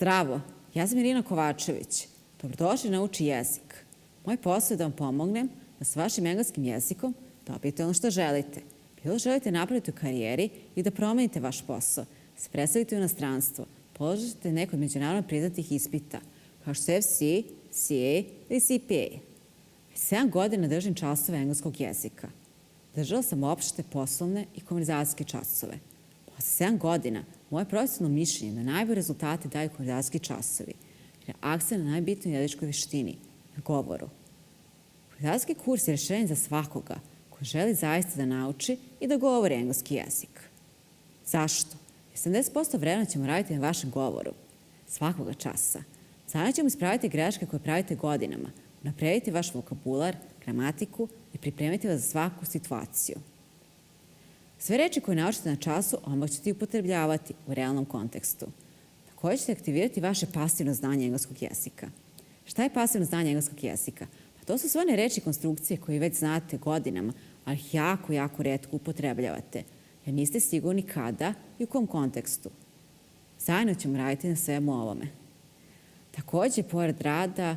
Zdravo, ja sam Irina Kovačević. Dobrodošli na Uči jezik. Moj posao je da vam pomognem da sa vašim engleskim jezikom dobijete ono što želite. Bilo želite napraviti u karijeri i da promenite vaš posao, se predstavite u inostranstvo, položite neko od međunarodno priznatih ispita, kao što su FC, CA ili CPA. Već 7 godina držim časove engleskog jezika. Držala sam opšte, poslovne i konverzacijske časove. Posle 7 godina, moje profesionalno mišljenje je da najbolje rezultate daju konverzacijski časovi, jer je akcent na najbitnijoj jezičkoj veštini, na govoru. Konverzacijski kurs je rešenje za svakoga ko želi zaista da nauči i da govori engleski jezik. Zašto? Jer 70% vremena ćemo raditi na vašem govoru, svakoga časa. Zajedno ćemo ispraviti greške koje pravite godinama, unaprediti vaš vokabular, gramatiku i pripremiti vas za svaku situaciju. Sve reči koje naučite na času odmah ćete ih upotrebljavati u realnom kontekstu. Također ćete aktivirati vaše pasivno znanje engleskog jezika. Šta je pasivno znanje engleskog jezika? Pa to su sve one reči i konstrukcije koje već znate godinama, ali ih jako retko upotrebljavate, jer niste sigurni kada i u kom kontekstu. Zajedno ćemo raditi na svemu ovome. Također, pored rada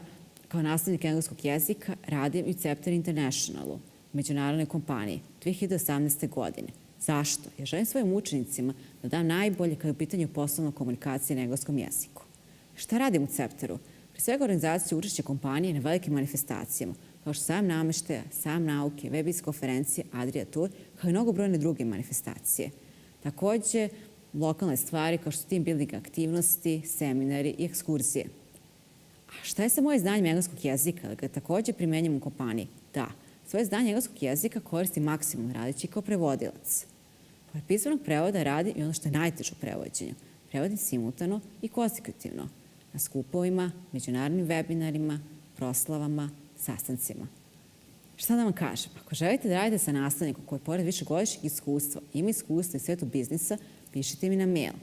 kao nastavnik engleskog jezika, radim i u Cepter Internationalu, međunarodnoj kompaniji, 2018. godine. Zašto? Ja želim svojim učenicima da dam najbolje kada je u pitanju poslovne komunikacije na engleskom jeziku. Šta radim u Cepteru? Pre svega organizaciju učešća kompanije na velikim manifestacijama, kao što Sajam nameštaja, Sajam nauke, Webis konferencije, Adria Tour, kao i mnogobrojne druge manifestacije. Također, lokalne stvari kao što su team building aktivnosti, seminari i ekskurzije. A šta je sa moje znanjem engleskog jezika? Da ga također primenjam u kompaniji? Da. Svoje znanje engleskog jezika koristim maksimum radeći kao prevodilac. Pored pismenog prevoda radim i ono što je najteže u prevođenju. Prevodim simultano i konsekutivno na skupovima, međunarodnim webinarima, proslavama, sastancima. Šta da vam kažem? Ako želite da radite sa nastavnikom koji pored višegodišnjeg iskustva ima iskustva iz svetu biznisa, pišite mi na mail.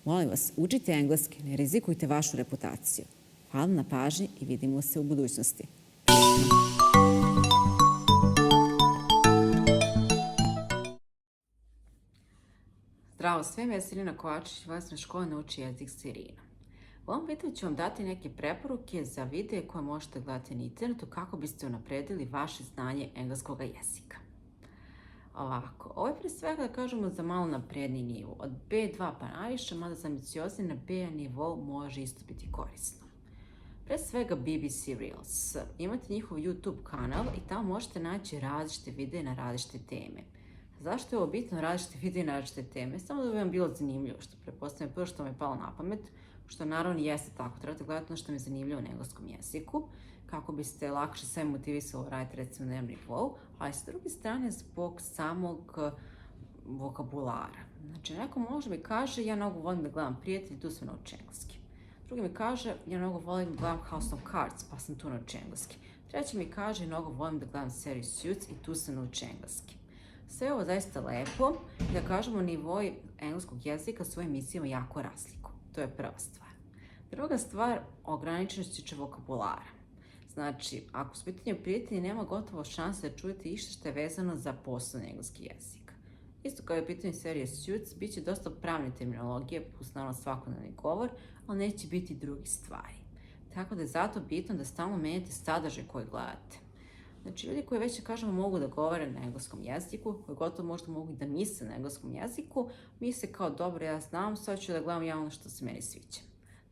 Molim vas, učite engleski, ne rizikujte vašu reputaciju. Hvala na pažnji i vidimo se u budućnosti. Zdravo svima, ja sam Irina Kovačević, Vojstvene škole Nauči jezik s Irinom. U ovom videu ću vam dati neke preporuke za videe koje možete gledati na internetu kako biste unapredili vaše znanje engleskog jezika. Ovako, ovo je pre svega da kažemo za malo napredni nivo. Od B2 pa najviše, mada za ambiciozni na B nivou može isto biti korisno. Pre svega BBC Reels. Imate njihov YouTube kanal i tamo možete naći različite videe na različite teme. Zašto je ovo bitno različite videe na različite teme? Samo da bi vam bilo zanimljivo, što pretpostavljam prvo što vam je palo na pamet, što naravno jeste tako. Trebate gledati ono što mi je zanimljivo na engleskom jeziku, kako biste lakše sve motivisali raditi recimo na jednom nivou, ali s druge strane zbog samog vokabulara. Znači, neko može mi kaže, ja mnogo volim da gledam prijatelji, tu sam naučio engleski. Drugi mi kaže, ja mnogo volim da gledam House of Cards, pa sam tu naučio engleski. Treći mi kaže, mnogo volim da gledam seriju Suits i tu sam naučio engleski. Sve ovo zaista lepo i da kažemo nivoi engleskog jezika u svojim emisijama jako razliku. To je prva stvar. Druga stvar, ograničenost vokabulara. Znači, ako su pitanje prijatelji, nema gotovo šanse da čujete išta što je vezano za poslovni engleski jezik. Isto kao je pitanje serije Suits, bit će dosta pravne terminologije, plus naravno svakodnevni govor, ali neće biti drugih stvari. Tako da je zato bitno da stalno menjate sadržaj koji gledate. Znači, ljudi koji već, kažemo, mogu da govore na engleskom jeziku, koji gotovo možda mogu da misle na engleskom jeziku, misle kao, dobro, ja znam, sad ću da gledam ja ono što se meni sviđa.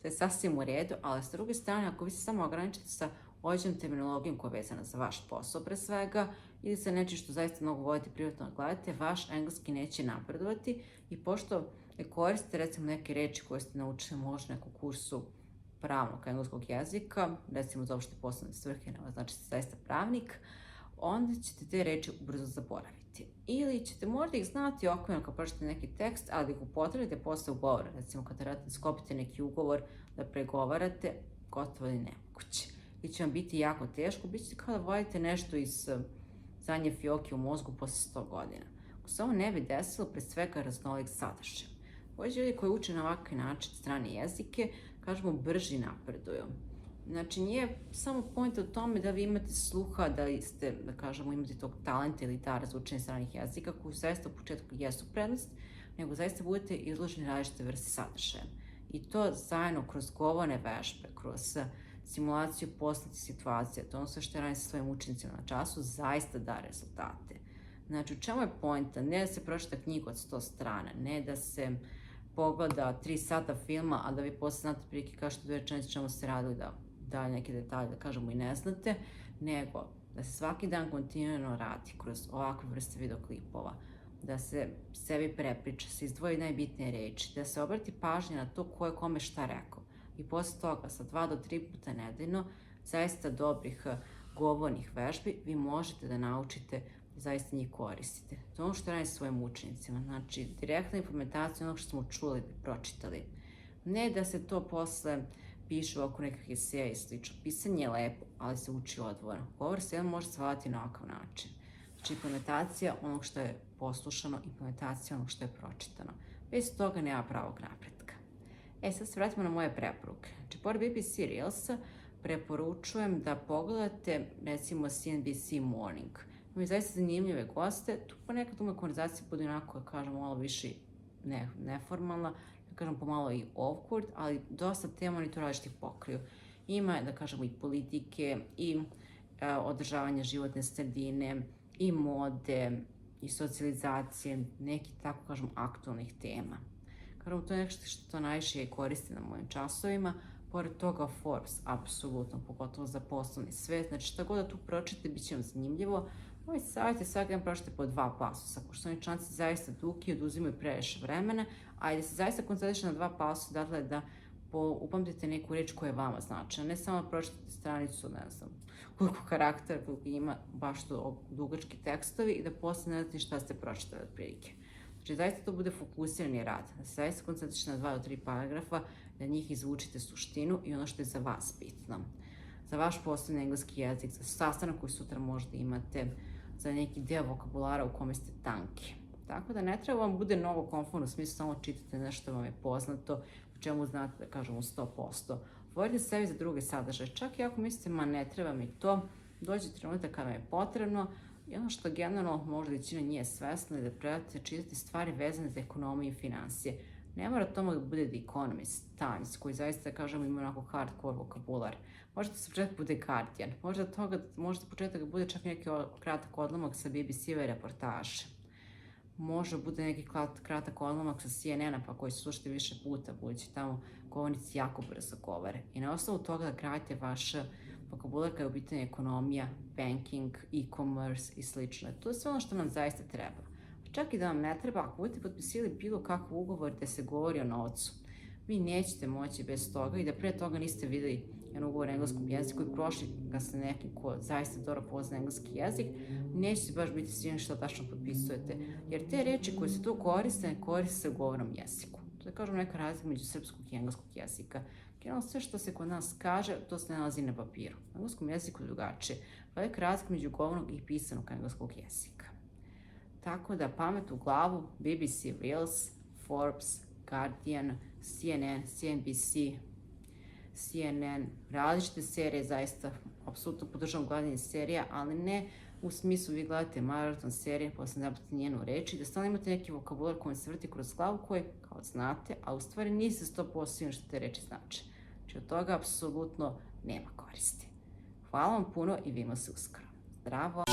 To je sasvim u redu, ali s druge strane, ako vi se samo ograničite sa određenom terminologijom koja je vezana za vaš posao pre svega, ili sa nečim što zaista mnogo volite privatno gledate, vaš engleski neće napredovati i pošto ne koristite recimo neke reči koje ste naučili možda neku kursu pravnog engleskog jezika, recimo za opšte poslovne svrhe, znači ste zaista pravnik, onda ćete te reči ubrzo zaboraviti. Ili ćete možda ih znati okvirno kad pročitate neki tekst, ali da ih upotrebite posle u govoru. Recimo kad sklopite neki ugovor da pregovarate, gotovo je nemoguće. I će vam biti jako teško, bit će kao da vodite nešto iz zadnje fioke u mozgu posle 100 godina. Ako se ovo ne bi desilo, pre svega raznolik sadržaj. Ovi ljudi koji uče na ovakav način strane jezike, kažemo, brži napreduju. Znači, nije samo point u tome da vi imate sluha, da ste, da kažemo, imate tog talenta ili dara za učenje stranih jezika, koji zaista u početku jesu prednost, nego zaista budete izloženi različite vrste sadržaja. I to zajedno kroz govorne vežbe, kroz simulaciju poznatih situacija, to ono sve što radim sa svojim učenicima na času, zaista da rezultate. Znači, u čemu je poenta? Ne da se pročita knjiga od 100 strana, ne da se pogleda 3 sata filma, a da vi posle znate prilike kažete 2 rečenice čemu se radili, da neke detalje, da kažemo, i ne znate, nego da se svaki dan kontinuirano radi kroz ovakve vrste videoklipova, da se sebi prepriča, se izdvoji najbitnije reči, da se obrati pažnja na to ko je kome šta rekao. I posle toga, sa 2 do 3 puta nedeljno, zaista dobrih govornih vežbi, vi možete da naučite i zaista njih koristite. To je ono što radim svojim učenicima. Znači, direktna implementacija onog što smo čuli i pročitali. Ne da se to posle piše oko nekakvih eseja i slično. Pisanje je lepo, ali se uči odvojeno. Govor se jedan može shvatiti na ovakav način. Znači, implementacija onog što je poslušano, implementacija onog što je pročitano. Bez toga nema pravog napretka. Sad se vratimo na moje preporuke. Znači, pored BBC Reelsa, preporučujem da pogledate, recimo, CNBC Morning. Imaju zaista zanimljive goste, tu ponekad ume konverzacija bude onako, da kažem, malo više neformalna, da kažem pomalo i awkward, ali dosta tema oni to različitih pokriju. Ima, da kažemo, i politike, i održavanje životne sredine, i mode, i socijalizacije, neki, tako kažem, aktualnih tema. Kažem, to je nešto što najviše i koristi na mojim časovima. Pored toga Forbes, apsolutno, pogotovo za poslovni svet. Znači, šta god da tu pročite, bit će vam zanimljivo. Ovaj savjet je svaki dan pročite po 2 pasusa, pošto oni članci zaista dugi, oduzimaju previše vremena, a i da se zaista koncentriše na 2 pasusa, dakle da upamtite neku reč koja je vama značajna, ne samo da pročitate stranicu, ne znam, koliko karaktera, koliko ima baš to dugački tekstovi i da posle ne znate šta ste pročitali od prilike. Znači, zaista to bude fokusirani rad, da se zaista koncentriše na 2 do 3 paragrafa, da njih izvučite suštinu i ono što je za vas bitno. Za vaš poslovni engleski jezik, za sastanak koji sutra možda imate, za neki deo vokabulara u kome ste tanki. Tako da ne treba vam bude novo komfortno, u smislu samo čitate nešto vam je poznato, o čemu znate, da kažemo, 100%. Otvorite sebi za druge sadržaje, čak i ako mislite, ma ne treba mi to, dođe trenutak kada vam je potrebno i ono što generalno možda većina nije svesna je da trebate čitati stvari vezane za ekonomiju i financije. Ne mora to da bude The Economist, Times, koji zaista, da kažemo, ima onako hardcore vokabular. Možda sa početak bude Guardian, možda početak bude čak neki kratak odlomak sa BBC-ove reportaže. Možda bude neki kratak odlomak sa CNN-a, pa koji slušate više puta, budući tamo govornici jako brzo govore. I na osnovu toga da gradite vaš vokabular kada je u pitanju ekonomija, banking, e-commerce i slično. To je sve ono što nam zaista treba. Čak i da vam ne treba, ako budete potpisili bilo kakav ugovor gde se govori o novcu, vi nećete moći bez toga i da pre toga niste videli jedan ugovor na engleskom jeziku i prošli ga sa nekim ko zaista dobro pozna engleski jezik, nećete baš biti sigurni što tačno potpisujete. Jer te reči koje se tu koriste, ne koriste se u govornom jeziku. To je, kažem, neka razlika među srpskog i engleskog jezika. Generalno sve što se kod nas kaže, to se ne nalazi na papiru. U engleskom jeziku je drugačije. Velika razlika među govornog i pisanog engleskog jezika. Tako da pamet u glavu, BBC Reels, Forbes, Guardian, CNN, CNBC, CNN, različite serije, zaista, apsolutno podržavam gledanje serija, ali ne u smislu vi gledate maraton serije, posle ne zapamtite njenu reč i da stalno imate neki vokabular koji se vrti kroz glavu koji, kao znate, a u stvari niste 100% sigurni što te reči znači. Znači, od toga apsolutno nema koristi. Hvala vam puno i vidimo se uskoro. Zdravo!